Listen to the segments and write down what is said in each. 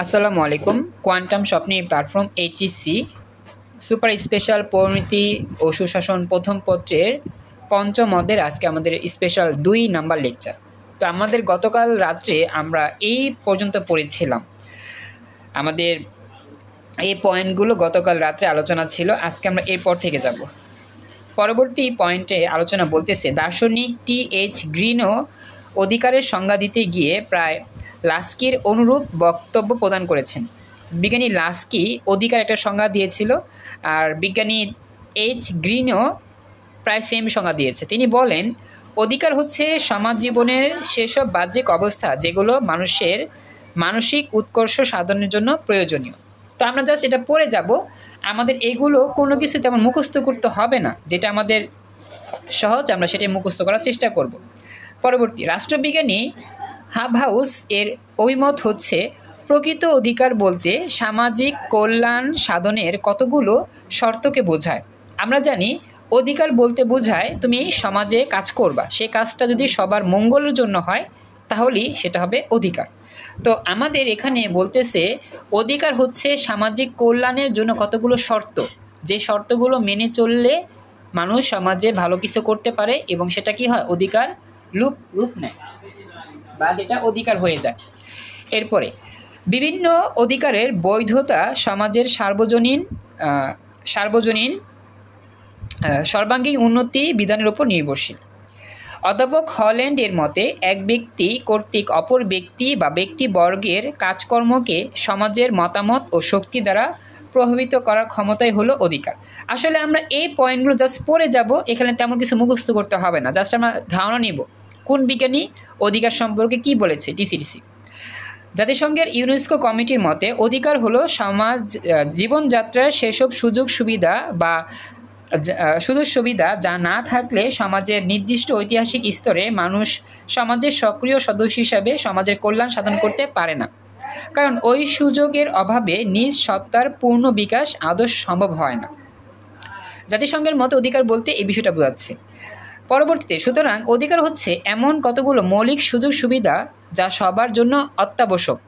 আসসালামু আলাইকুম। কোয়ান্টাম স্বপ্নে প্ল্যাটফর্ম এইচইসি সুপার স্পেশাল পরিণতি ও সুশাসন প্রথম পত্রের পঞ্চম অধ্যায়ের আজকে আমাদের স্পেশাল 2 নাম্বার লেকচার। তো আমাদের গতকাল রাত্রে আমরা এই পর্যন্ত পড়েছিলাম। আমাদের এই পয়েন্টগুলো গতকাল রাত্রে আলোচনা ছিল, আজকে আমরা এরপর থেকে যাব। পরবর্তী পয়েন্টে আলোচনা বলতেছে দার্শনিক টি.এইচ. গ্রিনও অধিকারের সংজ্ঞা দিতে গিয়ে প্রায় লাস্কির অনুরূপ বক্তব্য প্রদান করেছেন। বিজ্ঞানী লাস্কি অধিকার একটা সংজ্ঞা দিয়েছিল, আর বিজ্ঞানী এইচ গ্রিনও প্রায় সেম সংজ্ঞা দিয়েছে। তিনি বলেন, অধিকার হচ্ছে সমাজ জীবনের সেসব বাহ্যিক অবস্থা যেগুলো মানুষের মানসিক উৎকর্ষ সাধনের জন্য প্রয়োজনীয়। তো আমরা জাস্ট এটা পড়ে যাব, আমাদের এগুলো কোনো কিছু তেমন মুখস্থ করতে হবে না, যেটা আমাদের সহজ আমরা সেটাই মুখস্থ করার চেষ্টা করব। পরবর্তী রাষ্ট্রবিজ্ঞানী হাবহাউস এর অভিমত হচ্ছে, প্রকৃত অধিকার বলতে সামাজিক কল্যাণ সাধনের কতগুলো শর্তকে বোঝায়। আমরা জানি অধিকার বলতে বোঝায় তুমি সমাজে কাজ করবা, সেই কাজটা যদি সবার মঙ্গলের জন্য হয় তাহলেই সেটা হবে অধিকার। তো আমাদের এখানে বলতেছে অধিকার হচ্ছে সামাজিক কল্যাণের জন্য কতগুলো শর্ত, যে শর্তগুলো মেনে চললে মানুষ সমাজে ভালো কিছু করতে পারে এবং সেটা কি হয়, অধিকার রূপ নেয় বা সেটা অধিকার হয়ে যায়। এরপরে বিভিন্ন অধিকারের বৈধতা সমাজের সার্বজনীন সর্বাঙ্গীন উন্নতি বিধানের উপর নির্ভরশীল। অধ্যাপক হল্যান্ড এর মতে এক ব্যক্তি কর্তৃক অপর ব্যক্তি বা ব্যক্তিবর্গের কাজকর্মকে সমাজের মতামত ও শক্তি দ্বারা প্রভাবিত করার ক্ষমতাই হলো অধিকার। আসলে আমরা এই পয়েন্টগুলো জাস্ট পড়ে যাব, এখানে তেমন কিছু মুখস্থ করতে হবে না, জাস্ট আমরা ধারণা নিব কোন বিজ্ঞানী অধিকার সম্পর্কে কি বলেছে। টিসিডিসি জাতিসংঘের ইউনেস্কো কমিটির মতে অধিকার হলো সমাজ জীবনযাত্রার সেসব সুযোগ সুবিধা যা না থাকলে সমাজের নির্দিষ্ট ঐতিহাসিক স্তরে মানুষ সমাজের সক্রিয় সদস্য হিসাবে সমাজের কল্যাণ সাধন করতে পারে না, কারণ ওই সুযোগের অভাবে নিজ সত্তার পূর্ণ বিকাশ আদৌ সম্ভব হয় না। জাতিসংঘের মতে অধিকার বলতে এই বিষয়টা বোঝাচ্ছে। পরবর্তীতে সুতরাং অধিকার হচ্ছে এমন কতগুলো মৌলিক সুযোগ সুবিধা যা সবার জন্য অত্যাবশ্যক।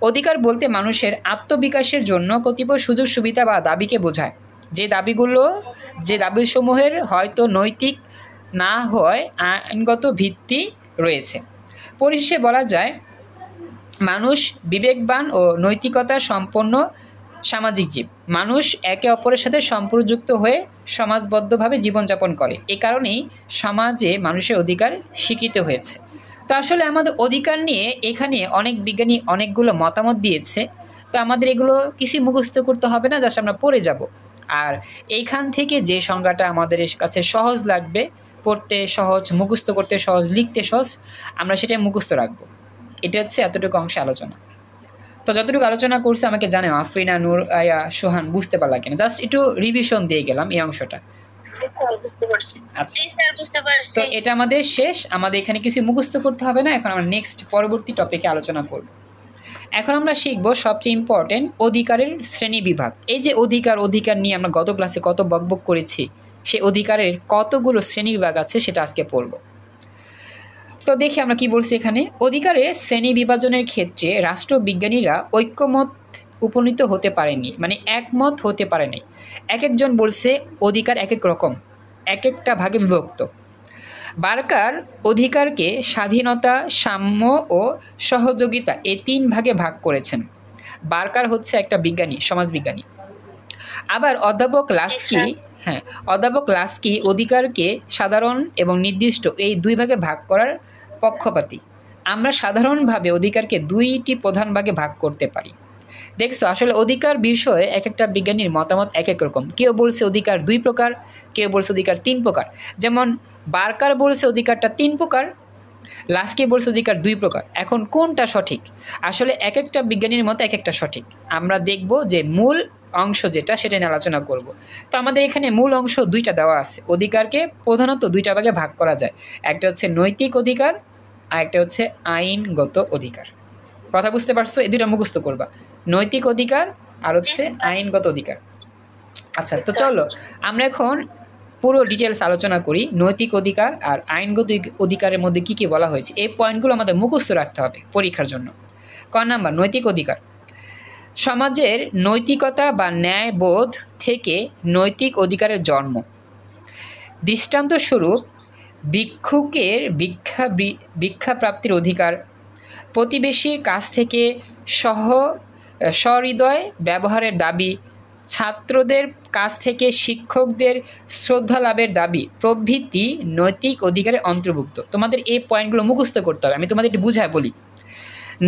অধিকার বলতে মানুষের আত্মবিকাশের জন্য কতিপয় সুযোগ সুবিধা বা দাবিকে বোঝায়, যে দাবিসমূহের হয়তো নৈতিক না হয় আইনগত ভিত্তি রয়েছে। পরিশেষে বলা যায়, মানুষ বিবেকবান ও নৈতিকতা সম্পন্ন সামাজিক জীব। মানুষ একে অপরের সাথে সম্পর্কযুক্ত হয়ে সমাজবদ্ধভাবে জীবনযাপন করে, এ কারণেই সমাজে মানুষের অধিকার স্বীকৃত হয়েছে। তো আসলে আমাদের অধিকার নিয়ে এখানে অনেক বিজ্ঞানী অনেকগুলো মতামত দিয়েছে, তো আমাদের এগুলো কিছু মুখস্থ করতে হবে না, জাস্ট আমরা পড়ে যাব। আর এইখান থেকে যে সংজ্ঞাটা আমাদের কাছে সহজ লাগবে, পড়তে সহজ, মুখস্থ করতে সহজ, লিখতে সহজ, আমরা সেটাই মুখস্থ রাখবো। এটা হচ্ছে এতটুকু অংশে আলোচনা। তো যতটুকু আলোচনা করছে আমাকে জানে আফরিনা, নূর, আয়া, সোহান বুঝতে পারলা কিনা, জাস্ট একটু রিভিশন দিয়ে গেলাম এই অংশটা। তো এটা আমাদের শেষ, আমাদের এখানে কিছু মুখস্থ করতে হবে না। এখন আমরা নেক্সট পরবর্তী টপিকে আলোচনা করব। এখন আমরা শিখবো সবচেয়ে ইম্পর্টেন্ট অধিকারের শ্রেণী বিভাগ। এই যে অধিকার নিয়ে আমরা গত ক্লাসে কত বকবক করেছি, সেই অধিকারের কতগুলো শ্রেণী বিভাগ আছে সেটা আজকে পড়ব। তো দেখি আমরা কি বলছি এখানে। অধিকারের শ্রেণী বিভাজনের ক্ষেত্রে রাষ্ট্রবিজ্ঞানীরা ঐক্যমত উপনীত হতে পারেনি, মানে একমত হতে পারেনি। এক একজন বলছে অধিকার এক এক রকম, এক একটা ভাগে বিভক্ত। বার্কার অধিকারকে স্বাধীনতা, সাম্য ও সহযোগিতা এই 3 ভাগে ভাগ করেছেন। বার্কার হচ্ছে একটা বিজ্ঞানী, সমাজবিজ্ঞানী। আবার অধ্যাপক লাস্কি অধিকারকে সাধারণ এবং নির্দিষ্ট এই 2 ভাগে ভাগ করার পক্ষপাতী। আমরা সাধারণভাবে অধিকারকে 2টি প্রধান ভাগে ভাগ করতে পারি। দেখছো, আসলে অধিকার বিষয়ে এক একটা বিজ্ঞানীর মতামত এক এক রকম। কেউ বলছে অধিকার 2 প্রকার, কেউ বলছে অধিকার 3 প্রকার। যেমন বার্কার বলছে অধিকারটা 3 প্রকার, লাস্কি বলছে অধিকার 2 প্রকার। এখন কোনটা সঠিক? আসলে এক একটা বিজ্ঞানীর মতো এক একটা সঠিক। আমরা দেখব যে মূল অংশ যেটা, সেটা নিয়ে আলোচনা করব। তো আমাদের এখানে মূল অংশ 2টা দেওয়া আছে। অধিকারকে প্রধানত 2টা ভাগে ভাগ করা যায়, একটা হচ্ছে নৈতিক অধিকার আর একটা হচ্ছে আইনগত অধিকার। কথা বুঝতে পারছো? এই 2টা মুখস্থ করবা, নৈতিক অধিকার আর হচ্ছে আইনগত অধিকার। আচ্ছা, তো চলো আমরা এখন পুরো ডিটেলস আলোচনা করি। নৈতিক অধিকার আর আইনগত অধিকারের মধ্যে কি বলা হয়েছে, এই পয়েন্টগুলো আমাদের মুখস্থ রাখতে হবে পরীক্ষার জন্য। ক নাম্বার, নৈতিক অধিকার। সমাজের নৈতিকতা বা ন্যায়বোধ থেকে নৈতিক অধিকারের জন্ম। দৃষ্টান্তস্বরূপ ভিক্ষুকের ভিক্ষা প্রাপ্তির অধিকার, প্রতিবেশীর কাছ থেকে সহৃদয় ব্যবহারের দাবি, ছাত্রদের কাছ থেকে শিক্ষকদের শ্রদ্ধা লাভের দাবি প্রভৃতি নৈতিক অধিকারের অন্তর্ভুক্ত। তোমাদের এই পয়েন্টগুলো মুখস্থ করতে হবে। আমি তোমাদের একটু বুঝায় বলি।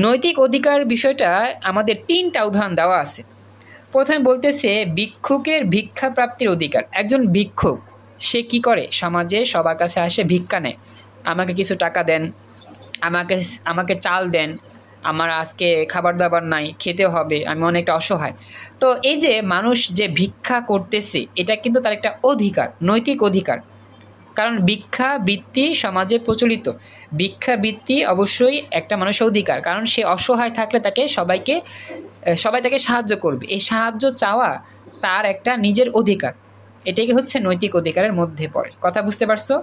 নৈতিক অধিকার বিষয়টা আমাদের 3টা উদাহরণ দেওয়া আছে। প্রথমে বলতেছে ভিক্ষুকের ভিক্ষা প্রাপ্তির অধিকার। একজন ভিক্ষুক সে কি করে? সমাজে সবার কাছে আসে, ভিক্ষা নেয়, আমাকে কিছু টাকা দেন, আমাকে চাল দেন, আমার আজকে খাবার দাবার নাই, খেতে হবে, আমি অনেকটা অসহায়। তো এই যে মানুষ যে ভিক্ষা করতেছে, এটা কিন্তু তার একটা অধিকার, নৈতিক অধিকার। কারণ ভিক্ষা বৃত্তি সমাজে প্রচলিত। ভিক্ষা বৃত্তি অবশ্যই একটা মানুষের অধিকার, কারণ সে অসহায় থাকলে সবাই তাকে সাহায্য করবে। এই সাহায্য চাওয়া তার একটা নিজের অধিকার। এটাই হচ্ছে নৈতিক অধিকারের মধ্যে পড়ে। কথা বুঝতে পারছো?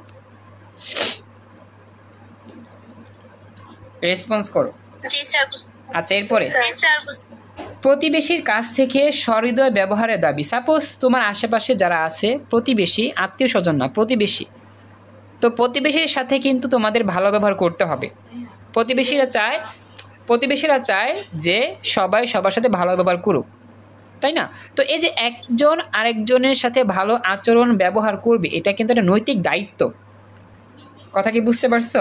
রেসপন্স করো। আচ্ছা, এরপরে প্রতিবেশীর কাছ থেকে সহৃদয় ব্যবহারের দাবি। সাপোজ তোমার আশেপাশে যারা আছে, প্রতিবেশী, আত্মীয় স্বজন না, প্রতিবেশী, তো প্রতিবেশীর সাথে কিন্তু তোমাদের ভালো ব্যবহার করতে হবে। প্রতিবেশীরা চায় যে সবাই সবার সাথে ভালো ব্যবহার করুক, তাই না? তো এই যে একজন আরেকজনের সাথে ভালো আচরণ ব্যবহার করবে, এটা কিন্তু একটা নৈতিক দায়িত্ব। কথা কি বুঝতে পারছো?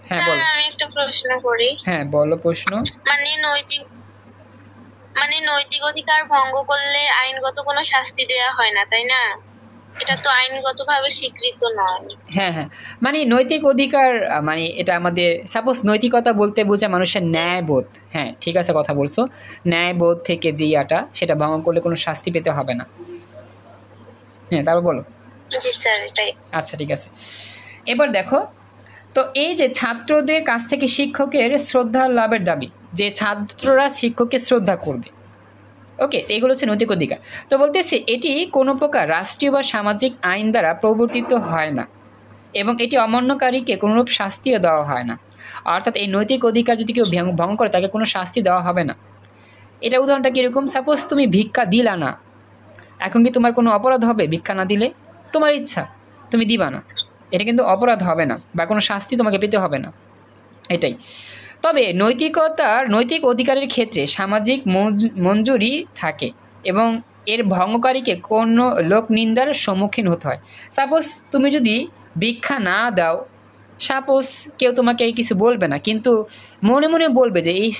হ্যাঁ বলো। আমি একটা প্রশ্ন করি। হ্যাঁ বলো প্রশ্ন। নৈতিক অধিকার ভঙ্গ করলে আইনগত কোনো শাস্তি দেয়া হয় না, তাই না? এটা তো আইনগতভাবে স্বীকৃত নয়। হ্যাঁ, মানে নৈতিক অধিকার মানে এটা আমাদের, সাপোজ নৈতিকতা বলতে বোঝায় মানুষের ন্যায়বোধ। হ্যাঁ ঠিক আছে, কথা বলছো। ন্যায়বোধ থেকে যে সেটা ভঙ্গ করলে কোনো শাস্তি পেতে হবে না। হ্যাঁ, তারপর বলো। জি স্যার, এটাই। আচ্ছা ঠিক আছে, এবার দেখো। তো এই যে ছাত্রদের কাছ থেকে শিক্ষকের শ্রদ্ধা লাভের দাবি, যে ছাত্ররা শিক্ষককে শ্রদ্ধা করবে, ওকে, তো এগুলো হচ্ছে নৈতিক অধিকার। তো বলতেছি এটি কোনো প্রকার রাষ্ট্রীয় বা সামাজিক আইন দ্বারা প্রবর্তিত হয় না এবং এটি অমান্যকারীকে কোনোরূপ শাস্তিও দেওয়া হয় না। অর্থাৎ এই নৈতিক অধিকার যদি কেউ ভঙ্গ করে, তাকে কোনো শাস্তি দেওয়া হবে না। এটা উদাহরণটা কীরকম? সাপোজ তুমি ভিক্ষা দিলা না, এখন কি তোমার কোনো অপরাধ হবে? ভিক্ষা না দিলে তোমার ইচ্ছা, তুমি দিবা না, এটা কিন্তু অপরাধ হবে না বা কোনো শাস্তি তোমাকে পেতে হবে না, এটাই। তবে নৈতিক অধিকারের ক্ষেত্রে সামাজিক মঞ্জুরি থাকে এবং এর ভঙ্গকারীকে কোনো লোক নিন্দার সম্মুখীন হতে হয়। সাপোজ তুমি যদি ভিক্ষা না দাও, সাপোজ কেউ তোমাকে কিছু বলবে না, কিন্তু মনে মনে বলবে যে এই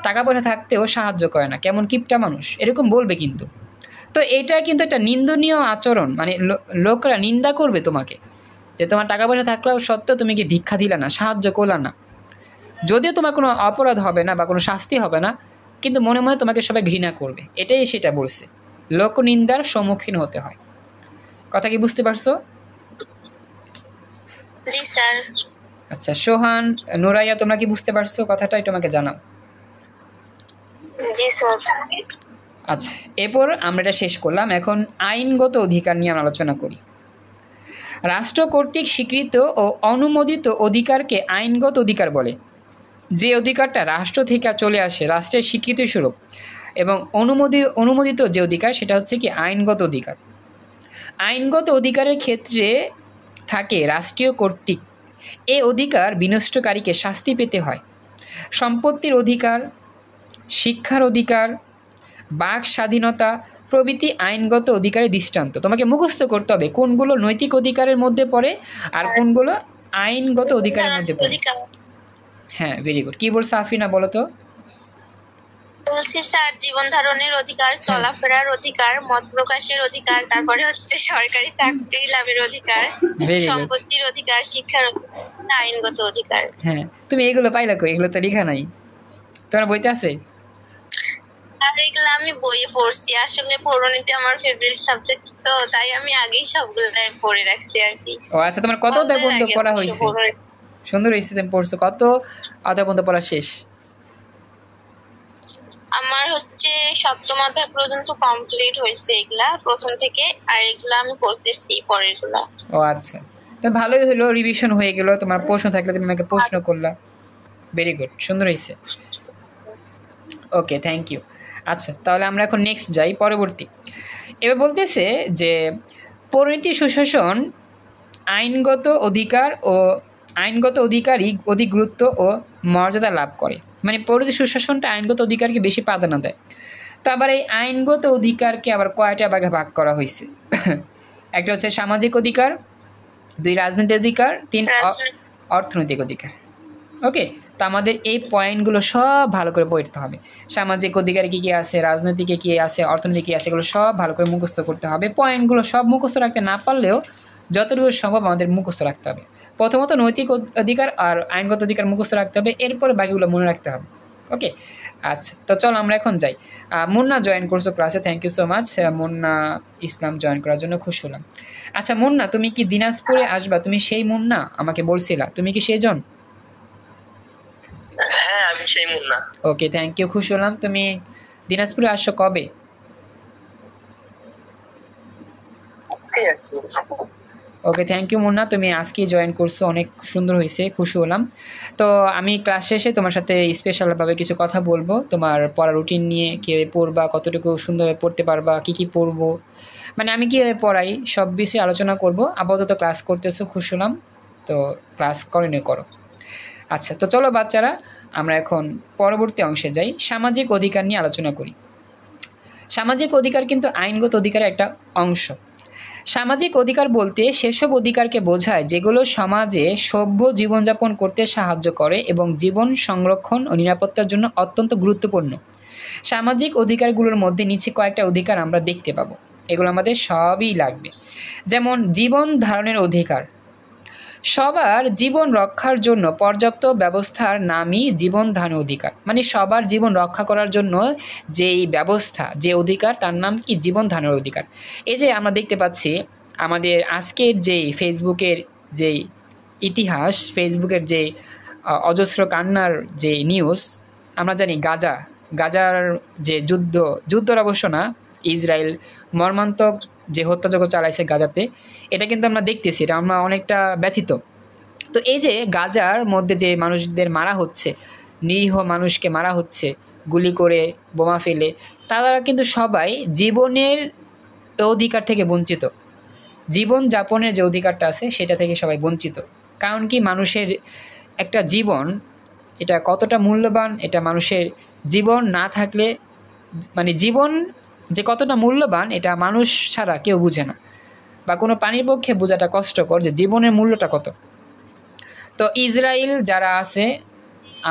টাকা পয়সা থাকতেও সাহায্য করে না, কেমন কিপটা মানুষ, এরকম বলবে কিন্তু। তো এটা কিন্তু একটা নিন্দনীয় আচরণ, মানে লোকরা নিন্দা করবে তোমাকে, যে তোমার টাকা পয়সা থাকলেও সত্ত্বেও তুমি কি ভিক্ষা দিলে না, সাহায্য করলে না। যদিও তোমার কোনো অপরাধ হবে না বা কোনো শাস্তি হবে না, কিন্তু মনে মনে তোমাকে সবাই ঘৃণা করবে। এটাই সেটা বলছে, লোকনিন্দার সম্মুখীন হতে হয়। কথা কি বুঝতে পারছো? জি স্যার। আচ্ছা সোহান, নুরাইয়া, তোমরা কি বুঝতে পারছো কথাটা? একটু আমাকে জানাও। জি স্যার। আচ্ছা, এরপর আমরা এটা শেষ করলাম। এখন আইনগত অধিকার নিয়ে আমরা আলোচনা করি। রাষ্ট্র কর্তৃক স্বীকৃত ও অনুমোদিত অধিকারকে আইনগত অধিকার বলে। যে অধিকারটা রাষ্ট্র থেকে চলে আসে, রাষ্ট্রের স্বীকৃতি স্বরূপ এবং অনুমোদিত যে অধিকার, সেটা হচ্ছে কি আইনগত অধিকার। আইনগত অধিকারের ক্ষেত্রে থাকে রাষ্ট্রীয় কর্তৃক এ অধিকার বিনষ্টকারীকে শাস্তি পেতে হয়। সম্পত্তির অধিকার, শিক্ষার অধিকার, বাক স্বাধীনতা প্রভৃতি আইনগত অধিকারের দৃষ্টান্ত। তোমাকে মুখস্থ করতে হবে কোনগুলো নৈতিক অধিকারের মধ্যে পড়ে আর কোনগুলো আইনগত অধিকারের মধ্যে পড়ে। হ্যাঁ, ভেরি গুড। কি বলছো আফরিনা, বলো তো? বলছি স্যার, জীবন ধারণের অধিকার, চলাফেরার অধিকার, মত প্রকাশের অধিকার, তারপরে হচ্ছে সরকারি চাকরি লাভের অধিকার, সম্পত্তির অধিকার, শিক্ষার অধিকার, আইনগত অধিকার। হ্যাঁ, তুমি এগুলো পাইলা কই? এগুলো তো লেখা নাই, তোমার বইতে আছে? আর এগুলো আমি বইয়ে পড়ছি। আসলে পৌরনীতি আমার ফেভারিট সাবজেক্ট, তো তাই আমি আগেই সবগুলো পড়ে রাখছি আর কি। ও আচ্ছা, তোমার কত অধ্যায় পর্যন্ত পড়া হয়েছে? সুন্দর হয়েছে, তুমি পড়ছো। কত অধ্যায় পর্যন্ত পড়া শেষ? আমার হচ্ছে 7ম অধ্যায় পর্যন্ত কমপ্লিট হয়েছে এগুলা প্রথম থেকে, আর এগুলা আমি পড়তেছি পরেরগুলা। ও আচ্ছা, তো ভালোই হলো, রিভিশন হয়ে গেল। তোমার প্রশ্ন থাকলে তুমি আমাকে প্রশ্ন করলা। ভেরি গুড, সুন্দর হয়েছে। ওকে, থ্যাংক ইউ। আচ্ছা, তাহলে আমরা এখন নেক্সট যাই, পরবর্তী। এবার বলতেছে যে পরিণতি সুশাসন আইনগত অধিকার ও আইনগত অধিকারই অধিক গুরুত্ব ও মর্যাদা লাভ করে। মানে পরিণতি সুশাসনটা আইনগত অধিকারকে বেশি প্রাধান্য দেয়। তো আবার এই আইনগত অধিকারকে আবার কয়টা ভাগে ভাগ করা হয়েছে? একটা হচ্ছে সামাজিক অধিকার, 2 রাজনৈতিক অধিকার, 3 অর্থনৈতিক অধিকার। ওকে, তো আমাদের এই পয়েন্টগুলো সব ভালো করে পড়তে হবে। সামাজিক অধিকারে কী কী আছে, রাজনৈতিকে কী আছে, অর্থনীতি কী আছে, এগুলো সব ভালো করে মুখস্থ করতে হবে। পয়েন্টগুলো সব মুখস্থ রাখতে না পারলেও যতটুকু সম্ভব আমাদের মুখস্থ রাখতে হবে। প্রথমত নৈতিক অধিকার আর আইনগত অধিকার মুখস্থ রাখতে হবে, এরপরে বাকিগুলো মনে রাখতে হবে। ওকে, আচ্ছা, তো চলো আমরা এখন যাই। মুন্না জয়েন করছো ক্লাসে, thank you so much. Munna Islam join করার জন্য খুশি হলাম। আচ্ছা মুন্না, তুমি কি দিনাজপুরে আসবা? তুমি সেই মুন্না আমাকে বলছিলা, তুমি কি সেই জন? হ্যাঁ, আমি সেই মুন্না। ওকে, থ্যাংক ইউ, খুশি হলাম। তুমি দিনাজপুরে আসছো কবে? ওকে, থ্যাংক ইউ মুন্না, তুমি আজকেই জয়েন করছো, অনেক সুন্দর হয়েছে, খুশি হলাম। তো আমি ক্লাস শেষে তোমার সাথে স্পেশালভাবে কিছু কথা বলবো, তোমার পড়া রুটিন নিয়ে, কীভাবে পড়বা, কতটুকু সুন্দরভাবে পড়তে পারবা, কী কী পড়বো, মানে আমি কীভাবে পড়াই সব বিষয়ে আলোচনা করব। আপাতত ক্লাস করতেছো, খুশি হলাম। তো ক্লাস কন্টিনিউ করো। আচ্ছা, তো চলো বাচ্চারা, আমরা এখন পরবর্তী অংশে যাই, সামাজিক অধিকার নিয়ে আলোচনা করি। সামাজিক অধিকার কিন্তু আইনগত অধিকারের একটা অংশ। সামাজিক অধিকার বলতে সেসব অধিকারকে বোঝায় যেগুলো সমাজে সভ্য জীবনযাপন করতে সাহায্য করে এবং জীবন সংরক্ষণ ও নিরাপত্তার জন্য অত্যন্ত গুরুত্বপূর্ণ। সামাজিক অধিকারগুলোর মধ্যে নিচে কয়েকটা অধিকার আমরা দেখতে পাবো, এগুলো আমাদের সবই লাগবে। যেমন জীবন ধারণের অধিকার, সবার জীবন রক্ষার জন্য পর্যাপ্ত ব্যবস্থার নামই জীবন ধারণের অধিকার। মানে সবার জীবন রক্ষা করার জন্য যেই ব্যবস্থা, যে অধিকার, তার নাম কি? জীবন ধারণের অধিকার। এই যে আমরা দেখতে পাচ্ছি আমাদের আজকের যেই ফেসবুকের যেই ইতিহাস, ফেসবুকের যে অজস্র কান্নার যে নিউজ, আমরা জানি গাজার যে যুদ্ধর অবশ্য না, ইসরায়েল মর্মান্তক যে হত্যাযজ্ঞ চালাইছে গাজাতে, এটা কিন্তু আমরা দেখতেছি, এটা আমরা অনেকটা ব্যথিত। তো এই যে গাজার মধ্যে যে মানুষদের মারা হচ্ছে, নিরীহ মানুষকে মারা হচ্ছে গুলি করে, বোমা ফেলে, তারা কিন্তু সবাই জীবনের অধিকার থেকে বঞ্চিত। জীবন যাপনের যে অধিকারটা আছে সেটা থেকে সবাই বঞ্চিত। কারণ কি, মানুষের একটা জীবন, এটা কতটা মূল্যবান, এটা মানুষের জীবন না থাকলে, মানে জীবন যে কতটা মূল্যবান এটা মানুষ ছাড়া কেউ বুঝে না, বা কোনো প্রাণীর পক্ষে বোঝাটা কষ্টকর যে জীবনের মূল্যটা কত। তো ইসরায়েল যারা আছে,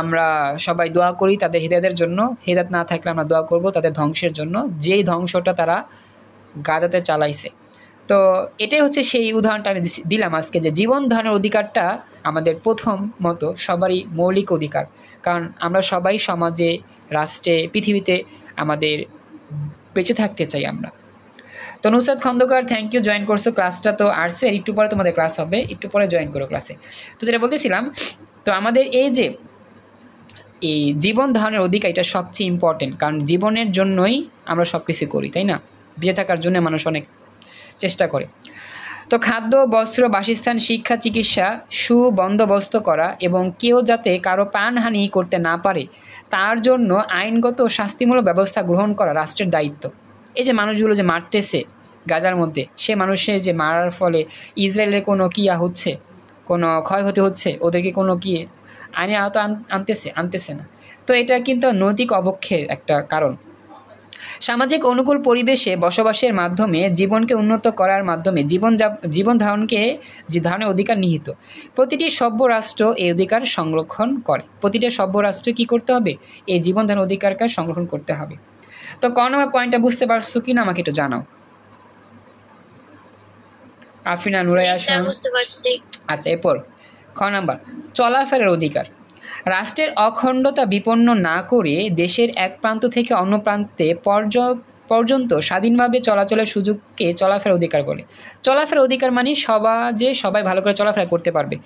আমরা সবাই দোয়া করি তাদের হিদায়াতের জন্য, হিদায়াত না থাকলে আমরা দোয়া করব তাদের ধ্বংসের জন্য, যেই ধ্বংসটা তারা গাজাতে চালাইছে। তো এটাই হচ্ছে সেই উদাহরণটা আমি দিলাম আজকে, যে জীবন ধারণের অধিকারটা আমাদের প্রথম মতো সবারই মৌলিক অধিকার। কারণ আমরা সবাই সমাজে, রাষ্ট্রে, পৃথিবীতে আমাদের বেঁচে থাকতে চাই আমরা। তো Nusrat Khandaker, thank you, join করছো। ক্লাসটা তো আসছে, একটু পরে তোমাদের ক্লাস হবে, একটু পরে জয়েন করো ক্লাসে। তো যেটা বলতেছিলাম, তো আমাদের এই যে এই জীবন ধারণের অধিকার, এটা সবচেয়ে ইম্পর্টেন্ট, কারণ জীবনের জন্যই আমরা সব কিছু করি, তাই না? বেঁচে থাকার জন্য মানুষ অনেক চেষ্টা করে। তো খাদ্য, বস্ত্র, বাসস্থান, শিক্ষা, চিকিৎসা সুবন্দোবস্ত করা এবং কেউ যাতে কারো প্রাণহানি করতে না পারে তার জন্য আইনগত ও শাস্তিমূলক ব্যবস্থা গ্রহণ করা রাষ্ট্রের দায়িত্ব। এই যে মানুষগুলো যে মারতেছে গাজার মধ্যে, সে মানুষের যে মারার ফলে ইসরায়েলের কোনো হচ্ছে, কোনো ক্ষয়ক্ষতি হচ্ছে, ওদেরকে কোনো আইনের আওতা আনতেছে না। তো এটা কিন্তু নৈতিক অবক্ষের একটা কারণ। সামাজিক অনুকূল পরিবেশে বসবাসের মাধ্যমে জীবনকে উন্নত করার মাধ্যমে জীবন ধারণকে যে ধারণের অধিকার নিহিত। প্রতিটি সভ্য রাষ্ট্র এই অধিকার সংরক্ষণ করে। প্রতিটা সভ্য রাষ্ট্র কী করতে হবে? এই জীবন ধারণ অধিকারকে সংরক্ষণ করতে হবে। তো ক নম্বর পয়েন্টটা বুঝতে পারছো কি না আমাকে একটু জানাও। আফরিনা, নুরাই আসাম, আচ্ছা। এরপর খ নাম্বার, চলাফেরার অধিকার। রাষ্ট্রের অখণ্ডতা বিপন্ন না করে দেশের এক প্রান্ত থেকে অন্য প্রান্তে পর্যন্ত স্বাধীনভাবে চলাচলের সুযোগকে চলাফেরার অধিকার বলে। চলাফেরার অধিকার মানে সমাজে সবাই ভালো করে চলাফেরা করতে পারবে,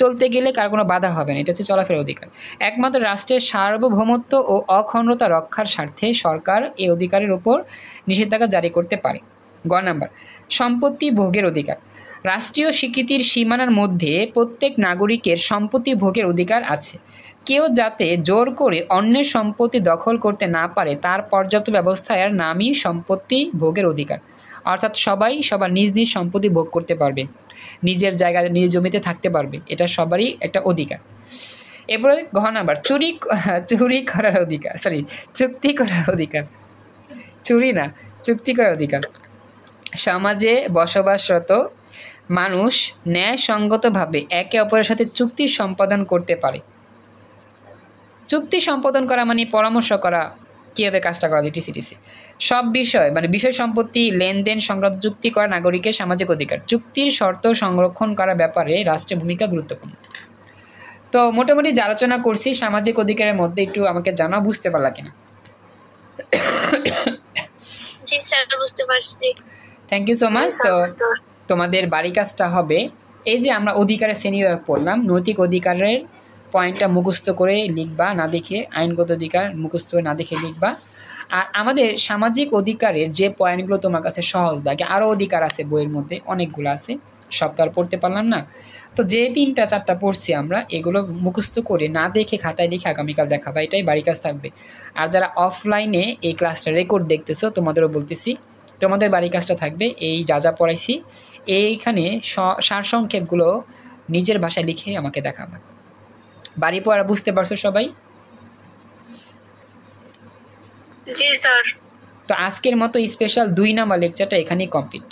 চলতে গেলে কার কোনো বাধা হবে না, এটা হচ্ছে চলাফেরার অধিকার। একমাত্র রাষ্ট্রের সার্বভৌমত্ব ও অখণ্ডতা রক্ষার স্বার্থে সরকার এই অধিকারের ওপর নিষেধাজ্ঞা জারি করতে পারে। গ নাম্বার, সম্পত্তি ভোগের অধিকার। রাষ্ট্রীয় স্বীকৃতির সীমানার মধ্যে প্রত্যেক নাগরিকের সম্পত্তি ভোগের অধিকার আছে। কেউ যাতে জোর করে অন্যের সম্পত্তি দখল করতে না পারে তার পর্যাপ্ত ব্যবস্থার নামই সম্পত্তি ভোগের অধিকার। অর্থাৎ সবাই সবার নিজ নিজ সম্পত্তি ভোগ করতে পারবে, নিজের জায়গায় নিজ জমিতে থাকতে পারবে, এটা সবারই একটা অধিকার। এরপরে ঘ নাম্বার, চুরি করার অধিকার, চুক্তি করার অধিকার, চুরি না, চুক্তি করার অধিকার। সমাজে বসবাসরত মানুষ ন্যায়সঙ্গতভাবে একে অপরের সাথে চুক্তি সম্পাদন করতে পারে। চুক্তি সম্পাদন করা মানে পরামর্শ করা, কীভাবে কাজটা করা যায়, টিসিটিসি। সব বিষয় মানে বিষয় সম্পত্তি লেনদেন সংক্রান্ত চুক্তি করা নাগরিকের সামাজিক অধিকার। চুক্তির শর্ত সংরক্ষণ করার ব্যাপারে রাষ্ট্রের ভূমিকা গুরুত্বপূর্ণ। তো মোটামুটি যে আলোচনা করছি সামাজিক অধিকারের মধ্যে একটু আমাকে জানা, বুঝতে পারলা কিনা? জি স্যার, বুঝতে পারছি। Thank you so much. তো তোমাদের বাড়ি কাজটা হবে, এই যে আমরা অধিকারের শ্রেণীবিভাগ পড়লাম, নৈতিক অধিকারের পয়েন্টটা মুখস্থ করে লিখবা, না দেখে। আইনগত অধিকার মুখস্থ করে না দেখে লিখবা। আর আমাদের সামাজিক অধিকারের যে পয়েন্টগুলো তোমার কাছে সহজ লাগে, আরও অধিকার আছে বইয়ের মধ্যে, অনেকগুলো আছে, সব তো আর পড়তে পারলাম না। তো যে 3টা 4টা পড়ছি আমরা, এগুলো মুখস্থ করে না দেখে খাতায় লিখে আগামীকাল দেখাবা, এটাই বাড়ি কাজ থাকবে। আর যারা অফলাইনে এই ক্লাসটা রেকর্ড দেখতেছো তোমাদেরও বলতেছি, তোমাদের বাড়ি কাজটা থাকবে এই যা যা পড়াইছি এইখানে সারসংক্ষেপগুলো নিজের ভাষায় লিখে আমাকে দেখাবা। বাড়ি পড়া বুঝতে পারছো সবাই? জি স্যার। তো আজকের মতো স্পেশাল 2 নাম্বার লেকচারটা এখানেই কমপ্লিট।